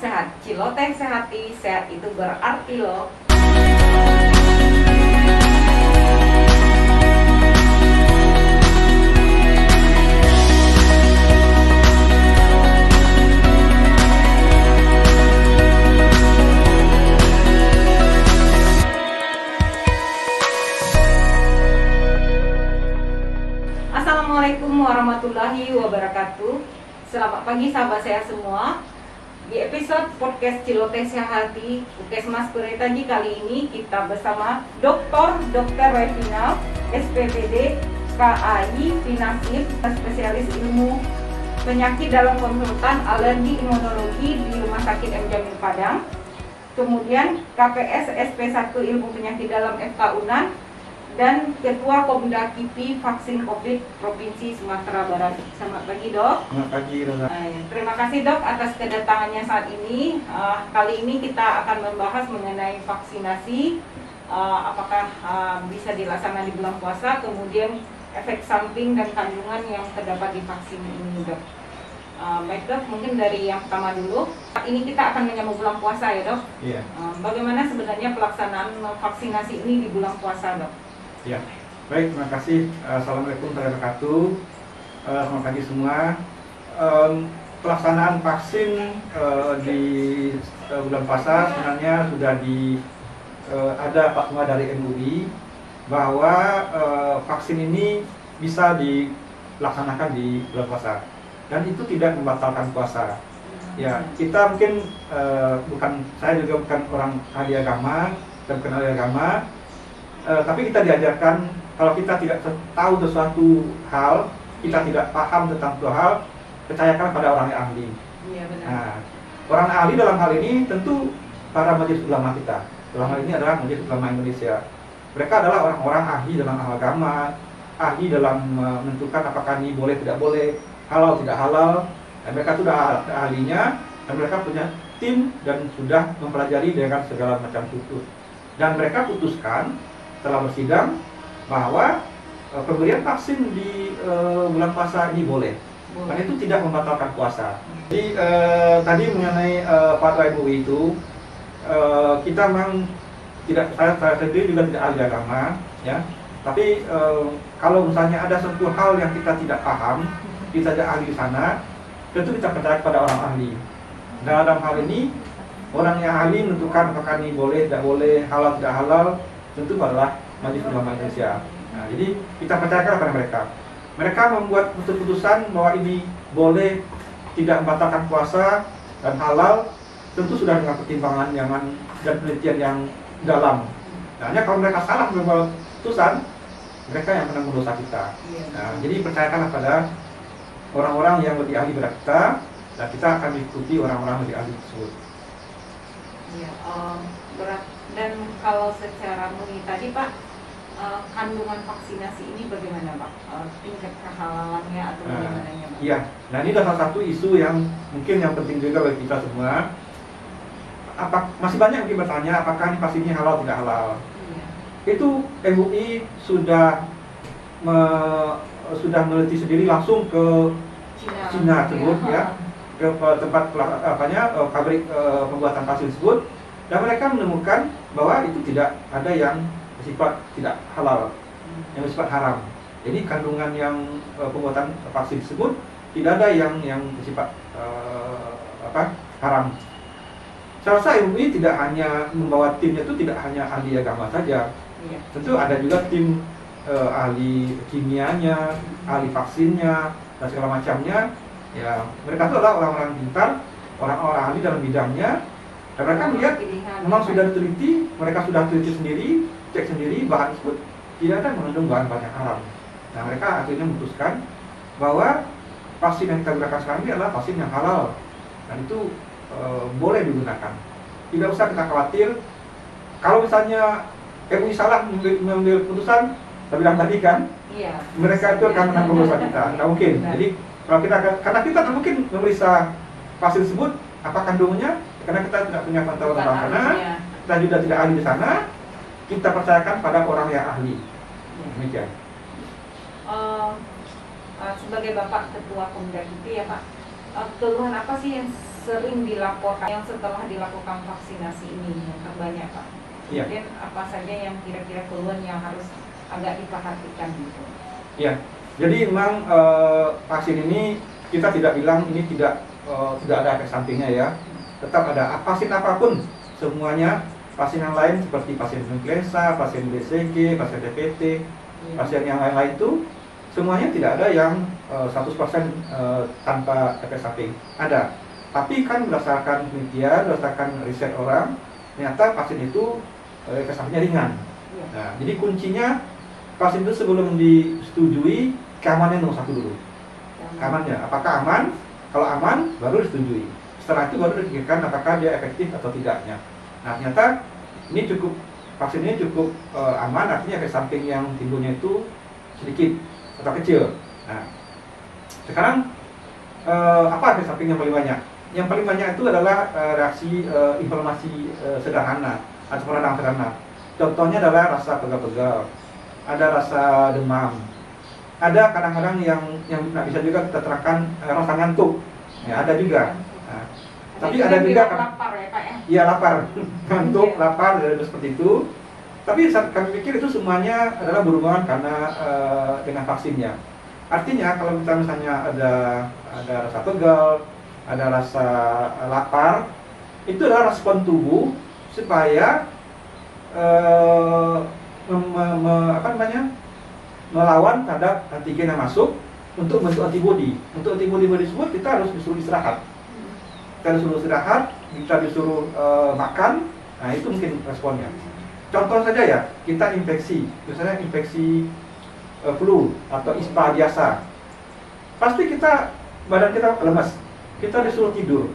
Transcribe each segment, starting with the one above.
sehat. Ciloteh sehati, sehat itu berarti loh. Assalamualaikum warahmatullahi wabarakatuh. Selamat pagi sahabat saya semua. Di episode podcast Ciloteh Sehati Puskesmas Peretaji kali ini kita bersama Dr. Revina, SPPD, KAI, Finasip, spesialis ilmu penyakit dalam konsultan alergi imunologi di Rumah Sakit M. Jamil Padang. Kemudian KPS SP1 ilmu penyakit dalam FK Unan dan Ketua Komda KIPI Vaksin COVID Provinsi Sumatera Barat. Selamat pagi, Dok. Selamat pagi, Rosa. Terima kasih, Dok, atas kedatangannya saat ini. Kali ini kita akan membahas mengenai vaksinasi, apakah bisa dilaksanakan di bulan puasa, kemudian efek samping dan kandungan yang terdapat di vaksin ini, Dok. Baik, Dok, mungkin dari yang pertama dulu. Saat ini kita akan menyambut bulan puasa, ya, Dok? Iya. Bagaimana sebenarnya pelaksanaan vaksinasi ini di bulan puasa, Dok? Ya, baik, terima kasih. Assalamualaikum warahmatullahi wabarakatuh. Selamat pagi semua. Pelaksanaan vaksin di bulan puasa sebenarnya sudah ada fatwa dari MUI bahwa vaksin ini bisa dilaksanakan di bulan puasa dan itu tidak membatalkan puasa. Ya, kita mungkin saya juga bukan orang ahli agama dan bukan ahli agama. Tapi kita diajarkan kalau kita tidak tahu sesuatu hal, kita tidak paham tentang suatu hal, percayakan pada orang yang ahli. Iya, benar. Nah, orang ahli dalam hal ini tentu para majelis ulama kita. Dalam hal ini adalah Majelis Ulama Indonesia. Mereka adalah orang-orang ahli dalam agama, ahli dalam menentukan apakah ini boleh tidak boleh, halal tidak halal. Dan mereka sudah ahlinya dan mereka punya tim dan sudah mempelajari dengan segala macam tutur. Dan mereka putuskan setelah bersidang bahwa pemberian vaksin di bulan puasa ini boleh. Dan itu tidak membatalkan puasa. Jadi tadi mengenai fatwa MUI itu kita memang tidak, saya sendiri juga tidak ahli agama, ya. Tapi kalau misalnya ada suatu hal yang kita tidak paham, kita tidak ahli di sana, tentu kita percaya kepada orang ahli. Dalam hal ini orang yang ahli menentukan apakah ini boleh tidak boleh, halal tidak halal, tentu adalah Majelis Ulama Indonesia. Nah, jadi kita percayakan kepada mereka. Mereka membuat keputusan bahwa ini boleh, tidak membatalkan puasa dan halal, tentu sudah dengan pertimbangan dan penelitian yang dalam. Nah, hanya kalau mereka salah membuat keputusan, mereka yang menanggung dosa kita. Nah, jadi percayakanlah pada orang-orang yang lebih ahli daripada kita, dan kita akan mengikuti orang-orang lebih ahli tersebut. Iya, dan kalau secara MUI tadi, Pak, kandungan vaksinasi ini bagaimana, Pak? Tingkat kehalalannya atau bagaimananya, Pak? Iya, nah ini adalah salah satu isu yang mungkin yang penting juga bagi kita semua. Masih banyak yang bertanya apakah ini vaksin ini halal tidak halal. Iya. Itu MUI sudah meneliti sendiri langsung ke Cina tersebut, ya, ke tempat pabrik pembuatan vaksin tersebut. Dan mereka menemukan bahwa itu tidak ada yang bersifat tidak halal, yang bersifat haram. Jadi kandungan yang pembuatan vaksin tersebut tidak ada yang bersifat haram. Saya rasa MUI tidak hanya membawa timnya itu tidak hanya ahli agama saja. Iya. Tentu ada juga tim ahli kimianya, ahli vaksinnya dan segala macamnya. Ya, mereka itu adalah orang-orang pintar, orang-orang ahli dalam bidangnya. Dan mereka melihat memang sudah diteliti, mereka sudah teliti sendiri, cek sendiri bahan tersebut tidak ada mengandung bahan-bahan yang haram. Nah, mereka akhirnya memutuskan bahwa vaksin yang kita gunakan sekarang ini adalah vaksin yang halal dan itu boleh digunakan. Tidak usah kita khawatir. Kalau misalnya MUI salah mengambil keputusan, saya bilang tadi kan, iya, mereka itu akan menanggung dosa kita. Tidak mungkin. Jadi kalau karena kita tidak mungkin memeriksa vaksin tersebut apa kandungannya, karena kita tidak punya pantauan dalam sana, kita juga tidak ahli di sana, kita percayakan pada orang yang ahli. Demikian. Sebagai Bapak Ketua Komda KIPI, ya, Pak, keluhan apa sih yang sering dilaporkan yang setelah dilakukan vaksinasi ini yang terbanyak Pak? Iya. Kemudian apa saja yang kira-kira keluhan yang harus agak diperhatikan gitu? Iya. Jadi memang vaksin ini kita tidak bilang ini tidak ada efek sampingnya ya. Tetap ada vaksin apapun semuanya. Pasien yang lain seperti pasien influenza, pasien BCG, pasien DPT, pasien yang lain-lain itu semuanya tidak ada yang 100% tanpa efek samping. Ada. Tapi kan berdasarkan penelitian, berdasarkan riset orang, ternyata pasien itu efek sampingnya ringan. Nah, jadi kuncinya pasien itu sebelum disetujui keamanannya nomor satu dulu. Amannya, apakah aman? Kalau aman, baru disetujui. Setelah itu baru dipikirkan apakah dia efektif atau tidaknya. Nah, ternyata ini vaksin ini cukup aman, artinya efek samping yang timbulnya itu sedikit atau kecil. Nah, sekarang apa efek samping yang paling banyak? Yang paling banyak itu adalah reaksi inflamasi sederhana atau radang sederhana. Contohnya adalah rasa pegal-pegal, ada rasa demam, ada kadang-kadang yang tidak bisa juga kita terangkan rasa ngantuk, ya ada juga. Nah, tapi ada juga lapar ya Pak ya? Iya lapar, ngantuk, lapar, dan seperti itu. Tapi kami pikir itu semuanya adalah berhubungan karena dengan vaksinnya. Artinya kalau kita misalnya ada rasa pegal, ada rasa lapar, itu adalah respon tubuh supaya melawan terhadap antigen yang masuk untuk bentuk antibodi. Untuk antibodi tersebut kita harus disuruh istirahat. Kita disuruh istirahat, kita disuruh makan. Nah itu mungkin responnya. Contoh saja ya, kita infeksi, misalnya infeksi flu atau ispa biasa, pasti badan kita lemas, kita disuruh tidur,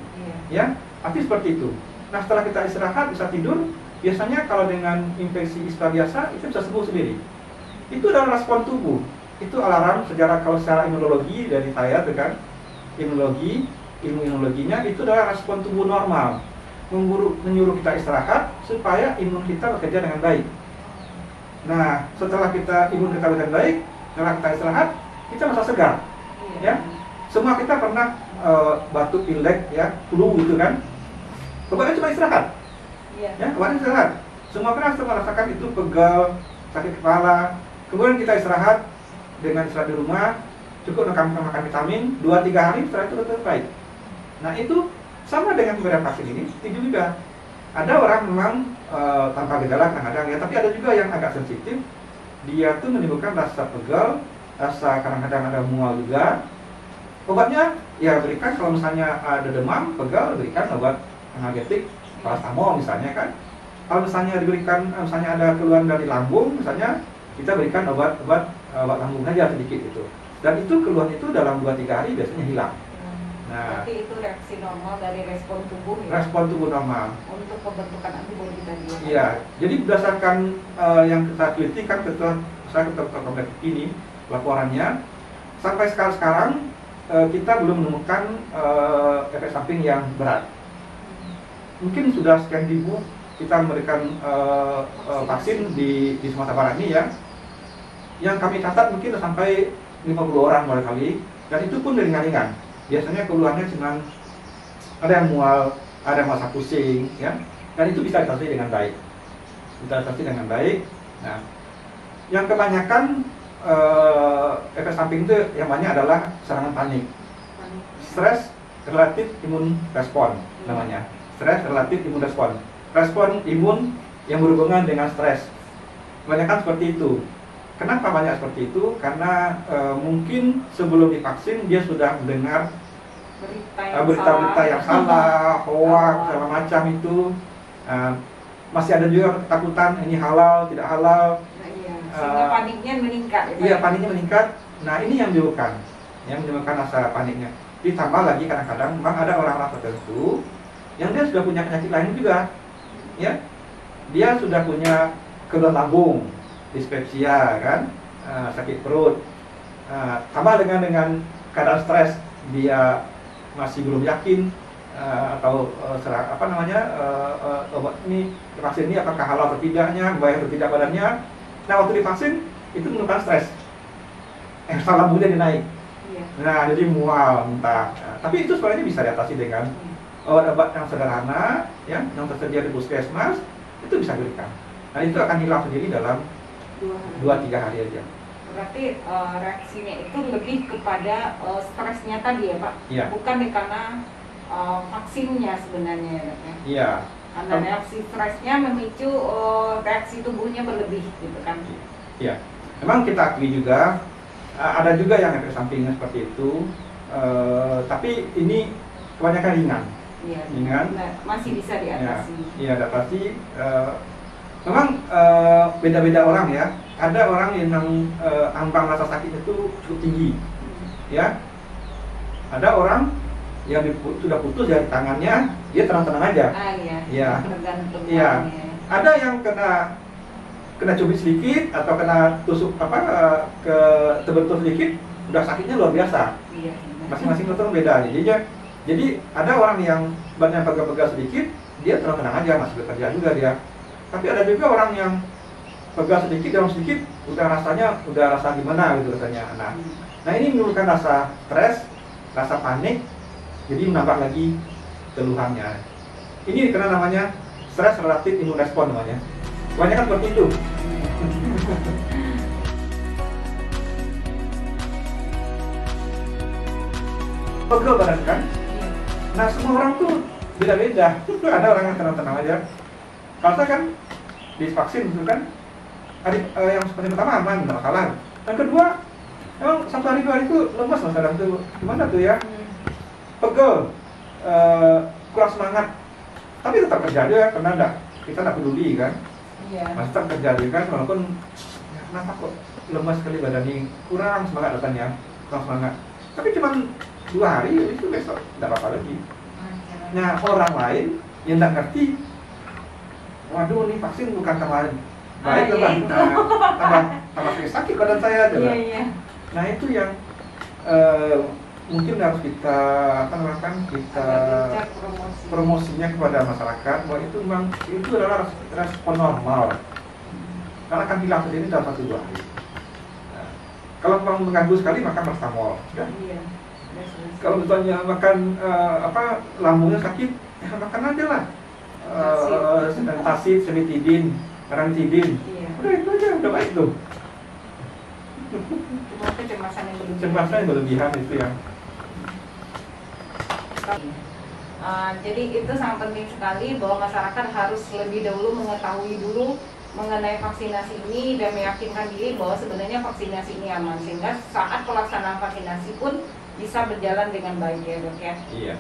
ya, pasti seperti itu. Nah setelah kita istirahat bisa tidur, biasanya kalau dengan infeksi ispa biasa itu bisa sembuh sendiri. Itu adalah respon tubuh, itu alarm kalau secara imunologi dari saya itu kan, ilmu imunologinya itu adalah respon tubuh normal. Menyuruh kita istirahat supaya imun kita bekerja dengan baik. Nah, setelah imun kita bekerja dengan baik, setelah kita istirahat, kita merasa segar. Ya, semua kita pernah batuk pilek, ya, flu gitu kan. Obatnya cuma istirahat. Ya, obatnya istirahat. Semua kita harus merasakan itu pegal, sakit kepala. Kemudian kita istirahat dengan istirahat di rumah, cukup makan vitamin, 2-3 hari setelah itu betul baik. Nah itu sama dengan pemberian vaksin ini, itu juga ada orang memang tanpa gejala kadang-kadang ya, tapi ada juga yang agak sensitif, dia tuh menimbulkan rasa pegal, rasa kadang-kadang ada mual juga. Obatnya ya berikan kalau misalnya ada demam, pegal, berikan obat analgetik, paracetamol misalnya kan. Kalau misalnya diberikan, misalnya ada keluhan dari lambung, misalnya kita berikan obat lambung saja sedikit itu. Dan itu keluhan itu dalam 2-3 hari biasanya hilang. Nah, berarti itu reaksi normal dari respon tubuh ya? Respon tubuh normal untuk pembentukan antibodi tadi ya? Iya, jadi berdasarkan yang kita teliti kan saya ketua ini laporannya, sampai sekarang kita belum menemukan efek samping yang berat. Mungkin sudah sekian ribu kita memberikan vaksin di Sumatera Barat ini ya. Yang kami catat mungkin sampai 50 orang barangkali, dan itu pun ringan-ringan. Biasanya keluhannya cuma ada yang mual, ada yang masa pusing, ya, dan itu bisa diatasi dengan baik. Nah, yang kebanyakan efek samping itu yang banyak adalah serangan panik, stres relatif imun respon namanya, stres relatif imun respon, respon imun yang berhubungan dengan stres. Kebanyakan seperti itu. Kenapa banyak seperti itu? Karena mungkin sebelum divaksin dia sudah mendengar berita-berita yang salah, hoax, segala macam itu. Masih ada juga ketakutan ini halal, tidak halal. Sehingga paniknya meningkat. Iya, paniknya meningkat. Nah ini yang menyebabkan rasa paniknya. Ditambah lagi kadang-kadang memang ada orang-orang tertentu yang dia sudah punya penyakit lain juga, ya. Dia sudah punya keluhan lambung, dispepsia kan, sakit perut, tambah dengan keadaan stres, dia masih belum yakin atau obat ini, vaksin ini apakah halal atau tidaknya, baik atau tidak badannya. Nah waktu divaksin itu menyebabkan stres, salah lambungnya naik, nah jadi mual, muntah. Nah, tapi itu sebenarnya bisa diatasi dengan obat-obat yang sederhana ya, yang tersedia di puskesmas itu bisa diberikan. Nah itu akan hilang sendiri dalam 2-3 hari aja. Berarti reaksinya itu lebih kepada stresnya tadi ya Pak? Iya. Bukan karena vaksinnya sebenarnya ya Dok ya? Iya. Karena reaksi stresnya memicu reaksi tubuhnya berlebih gitu kan? Iya. Memang kita akui juga ada juga yang efek sampingnya seperti itu, tapi ini kebanyakan ringan. Iya, Ringan. Masih bisa diatasi. Iya, adaptasi. Memang beda-beda orang ya. Ada orang yang ambang rasa sakit itu cukup tinggi, ya. Ada orang yang sudah putus dari tangannya, dia tenang-tenang aja. Iya. Iya. Tergantung. Iya. Ada yang kena cubit sedikit atau kena tusuk ke terbentur sedikit, udah sakitnya luar biasa. Iya. Masing-masing dokter beda. Jadi ada orang yang badannya pegal-pegal sedikit, dia tenang-tenang aja, masih bekerja juga dia. Tapi ada juga orang yang pegal sedikit, dalam sedikit, udah rasa gimana gitu rasanya. Nah ini menimbulkan rasa stres, rasa panik, jadi menambah lagi keluhannya. Ini karena namanya stress relative immune response namanya. Kebanyakan seperti itu. Pegel badan kan? Nah semua orang tuh beda-beda. Ada orang yang tenang-tenang aja. Kalau saya kan divaksin gitu kan, yang seperti pertama aman, nggak masalah. Yang kedua, emang 1 hari 2 hari itu lemas mas kadang tuh, gimana tuh ya? Pegel, kurang semangat. Tapi tetap kerja aja karena kita nggak peduli kan. Iya. Masih tetap kerja aja kan, walaupun ya, kenapa kok lemas sekali badan ini, kurang semangat datanya, kurang semangat. Tapi cuma 2 hari itu besok nggak apa-apa lagi. Nah orang lain yang nggak ngerti, waduh nih vaksin bukan tambahan baik lah, tambah sakit badan saya aja lah. Iya. Nah itu yang mungkin harus kita promosinya kepada masyarakat bahwa itu memang itu adalah respon normal, karena akan hilang sendiri dalam 1-2 hari. Nah, kalau memang mengganggu sekali makan paracetamol, ya. Iya. Kalau misalnya makan lambungnya sakit, ya makan aja lah. Tasid, semitidin, ranitidin. Iya. Udah itu aja, udah baik tuh. Cuma kecemasan yang berlebihan. Kecemasan yang berlebihan itu yang. Jadi itu sangat penting sekali bahwa masyarakat harus lebih dahulu mengetahui dulu mengenai vaksinasi ini dan meyakinkan diri bahwa sebenarnya vaksinasi ini aman, sehingga saat pelaksanaan vaksinasi pun bisa berjalan dengan baik ya Dok ya. Iya.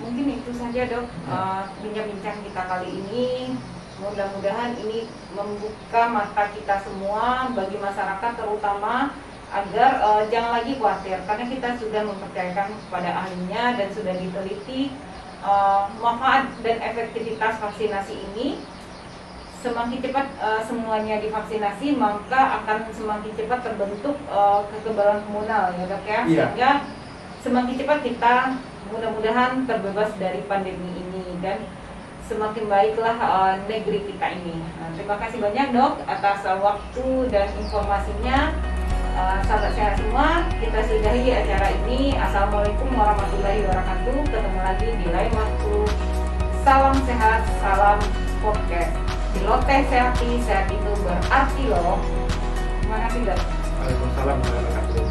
Mungkin itu saja Dok bincang-bincang kita kali ini. Mudah-mudahan ini membuka mata kita semua bagi masyarakat terutama agar jangan lagi khawatir, karena kita sudah mempercayakan kepada ahlinya dan sudah diteliti manfaat dan efektivitas vaksinasi ini. Semakin cepat semuanya divaksinasi, maka akan semakin cepat terbentuk kekebalan komunal ya Dok ya. Iya. Sehingga semakin cepat kita mudah-mudahan terbebas dari pandemi ini dan semakin baiklah negeri kita ini. Terima kasih banyak Dok atas waktu dan informasinya. Sahabat sehat semua, kita sudahi acara ini. Assalamualaikum warahmatullahi wabarakatuh. Ketemu lagi di lain waktu. Salam sehat, salam podcast. Ciloteh Sehati, sehat itu berarti loh. Terima kasih Dok. Waalaikumsalam warahmatullahi wabarakatuh.